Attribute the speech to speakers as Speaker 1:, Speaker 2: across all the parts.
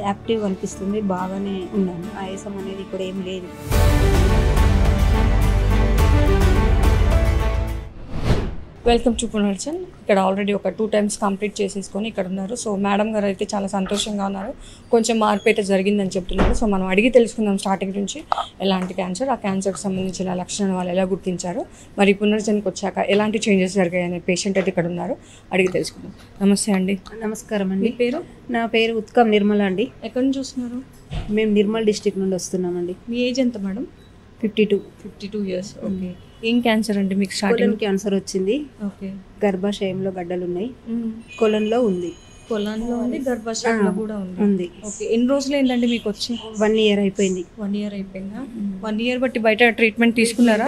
Speaker 1: Active అనిపిస్తుంది, బాగానే ఉన్నాను. ఆయాసం అనేది ఇప్పుడు ఏం లేదు.
Speaker 2: Welcome to పునర్జన్. ఇక్కడ ఆల్రెడీ ఒక 2 times కంప్లీట్ చేసేసుకొని ఇక్కడ ఉన్నారు. సో మేడం గారు అయితే చాలా సంతోషంగా ఉన్నారు. కొంచెం మార్పు అయితే జరిగిందని చెప్తున్నారు. సో మనం అడిగి తెలుసుకుందాం స్టార్టింగ్ నుంచి ఎలాంటి క్యాన్సర్, ఆ క్యాన్సర్కి సంబంధించిన లక్షణాలు వాళ్ళు ఎలా గుర్తించారు, మరి పునర్జన్కి వచ్చాక ఎలాంటి చేంజెస్ జరిగాయి అనే పేషెంట్ అయితే ఇక్కడ ఉన్నారు. అడిగి తెలుసుకుందాం. నమస్తే అండి.
Speaker 1: నమస్కారం అండి.
Speaker 2: మీ పేరు?
Speaker 1: నా పేరు ఉత్కం నిర్మల అండి.
Speaker 2: ఎక్కడి నుంచి చూస్తున్నారు?
Speaker 1: మేము నిర్మల్ డిస్ట్రిక్ట్ నుండి వస్తున్నామండి.
Speaker 2: మీ ఏజ్ ఎంత మేడం?
Speaker 1: 52
Speaker 2: years. ఓకే. ఏం క్యాన్సర్ అండి మీకు? స్టార్టింగ్
Speaker 1: క్యాన్సర్ వచ్చింది.
Speaker 2: ఓకే.
Speaker 1: గర్భాశయంలో గడ్డలు ఉన్నాయి, కొలంలో ఉంది.
Speaker 2: పొలంలో ఉంది, గర్భాశయంలో కూడా ఉంది. ఓకే. ఎన్ని రోజులు ఏంటండి మీకు వచ్చి?
Speaker 1: 1 year అయిపోయింది.
Speaker 2: 1 year అయిపోయిందా? 1 year బట్టి బయట ట్రీట్మెంట్ తీసుకున్నారా?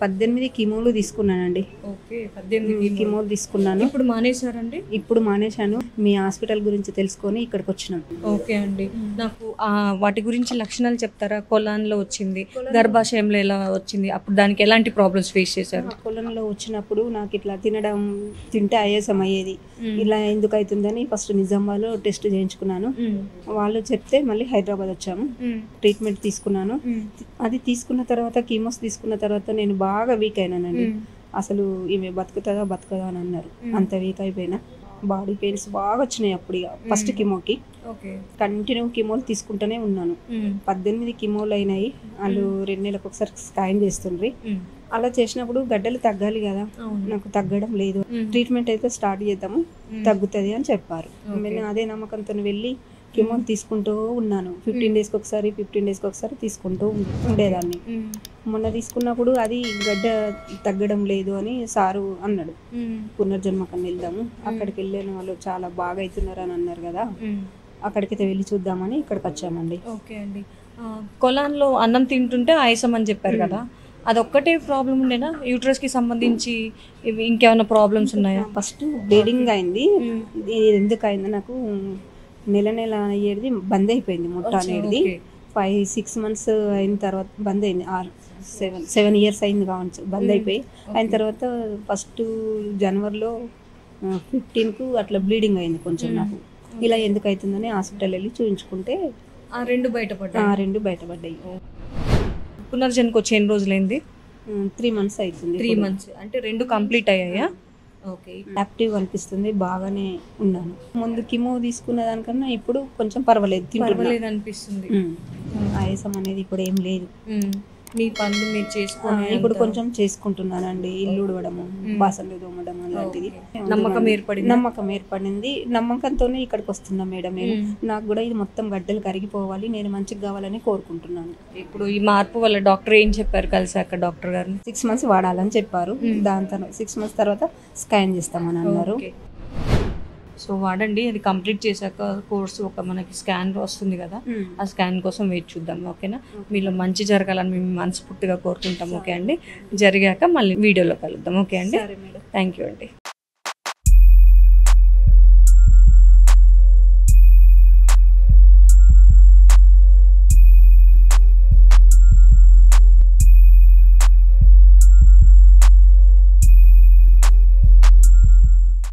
Speaker 1: 18 కీమోలు తీసుకున్నానండి.
Speaker 2: ఓకే. 18
Speaker 1: కీమోలు తీసుకున్నాను.
Speaker 2: ఇప్పుడు మానేశారండి?
Speaker 1: ఇప్పుడు మానేశాను. మీ హాస్పిటల్ గురించి తెలుసుకొని ఇక్కడికి వచ్చినాం.
Speaker 2: ఓకే అండి. నాకు వాటి గురించి లక్షణాలు చెప్తారా? కొలాన్లో వచ్చింది, గర్భాశయంలో ఎలా వచ్చింది, అప్పుడు దానికి ఎలాంటి ప్రాబ్లమ్స్ ఫేస్ చేశారు?
Speaker 1: కొలంలో వచ్చినప్పుడు నాకు ఇట్లా తింటే ఆయాసం అయ్యేది. ఇలా ఎందుకు అవుతుందని ఫస్ట్ నిజామాబాద్లో టెస్ట్ చేయించుకున్నాను. వాళ్ళు చెప్తే మళ్ళీ హైదరాబాద్ వచ్చాము. ట్రీట్మెంట్ తీసుకున్నాను. అది తీసుకున్న తర్వాత కీమోస్ తీసుకున్న తర్వాత నేను బాగా వీక్ అయినానండి. అసలు ఈమె బతుకుతుందా అని అన్నారు. అంత వీక్ అయిపోయినా. బాడీ పెయిన్స్ బాగా వచ్చినాయి అప్పుడు. ఫస్ట్ కీమోకి కంటిన్యూ కీమోలు తీసుకుంటూనే ఉన్నాను. 18 కీమోలు అయినాయి. వాళ్ళు 2 నెలలకు ఒకసారి స్కాన్ చేస్తుండ్రి. అలా చేసినప్పుడు గడ్డలు తగ్గాలి కదా, నాకు తగ్గడం లేదు. ట్రీట్మెంట్ అయితే స్టార్ట్ చేద్దాము, తగ్గుతుంది అని చెప్పారు. నేను అదే నమ్మకంతో వెళ్ళి కీమోలు తీసుకుంటూ ఉన్నాను. 15 daysకి ఒకసారి తీసుకుంటూ ఉండేదాన్ని. మొన్న తీసుకున్నప్పుడు అది గడ్డ తగ్గడం లేదు అని సారు అన్నాడు. పునర్జన్మకని వెళ్దాము, అక్కడికి వెళ్ళిన వాళ్ళు చాలా బాగా అవుతున్నారు అని అన్నారు కదా, అక్కడికైతే వెళ్ళి చూద్దామని ఇక్కడికి వచ్చామండి.
Speaker 2: ఓకే అండి. కొలాన్లో అన్నం తింటుంటే ఆయాసం అని చెప్పారు కదా, అదొక్కటే ప్రాబ్లం ఉండేనా? యూట్రస్కి సంబంధించి ఇంకేమైనా ప్రాబ్లమ్స్ ఉన్నాయా?
Speaker 1: ఫస్ట్ బ్లీడింగ్ అయింది. ఇది ఎందుకు అయింది, నాకు నెల అయ్యేది బంద్ అయిపోయింది. ముట్ట అనేది 5-6 months అయిన తర్వాత బంద్ అయింది. 7 years అయింది కావచ్చు బంద్ అయిపోయి. అయిన తర్వాత ఫస్ట్ జనవరిలో 15కు అట్లా బ్లీడింగ్ అయింది కొంచెం. నాకు ఇలా ఎందుకు అవుతుందని హాస్పిటల్ వెళ్ళి చూపించుకుంటే
Speaker 2: ఆ రెండు బయటపడ్డాయి. పునర్జన్కి వచ్చి ఎన్ని రోజులైంది?
Speaker 1: 3 months అవుతుంది.
Speaker 2: 3 months అంటే 2 కంప్లీట్ అయ్యాయా? ఓకే.
Speaker 1: యాక్టివ్ అనిపిస్తుంది, బాగానే ఉన్నాను. ముందు కిమో తీసుకున్న దానికన్నా ఇప్పుడు కొంచెం పర్వాలేదు
Speaker 2: అనిపిస్తుంది.
Speaker 1: ఆయాసం అనేది ఇప్పుడు ఏం లేదు.
Speaker 2: మీ పనులు మీరు చేసుకుని
Speaker 1: ఇప్పుడు కొంచెం చేసుకుంటున్నానండి. ఇల్లు ఉడవడము, బాసనలు తోమడం అలాంటిది. నమ్మకం ఏర్పడింది. నమ్మకంతోనే ఇక్కడికి వస్తున్నా మేడం. నేను నాకు కూడా ఇది మొత్తం గడ్డలు కరిగిపోవాలి, నేను మంచిగా కావాలని కోరుకుంటున్నాను.
Speaker 2: ఇప్పుడు ఈ మార్పు వల్ల డాక్టర్ ఏం చెప్పారు కలిసాక? డాక్టర్ గారు
Speaker 1: 6 months వాడాలని చెప్పారు. దాని తర్వాత 6 months తర్వాత స్కాన్ చేస్తామని అన్నారు.
Speaker 2: సో వాడండి, అది కంప్లీట్ చేశాక కోర్సు మనకి స్కాన్ వస్తుంది కదా, ఆ స్కాన్ కోసం వెయిట్ చూద్దాం. ఓకేనా? మీలో మంచి జరగాలని మేము మనస్ఫూర్తిగా కోరుకుంటాం. ఓకే అండి. జరిగాక మళ్ళీ వీడియోలో కలుద్దాం. ఓకే అండి. థ్యాంక్ యూ అండి.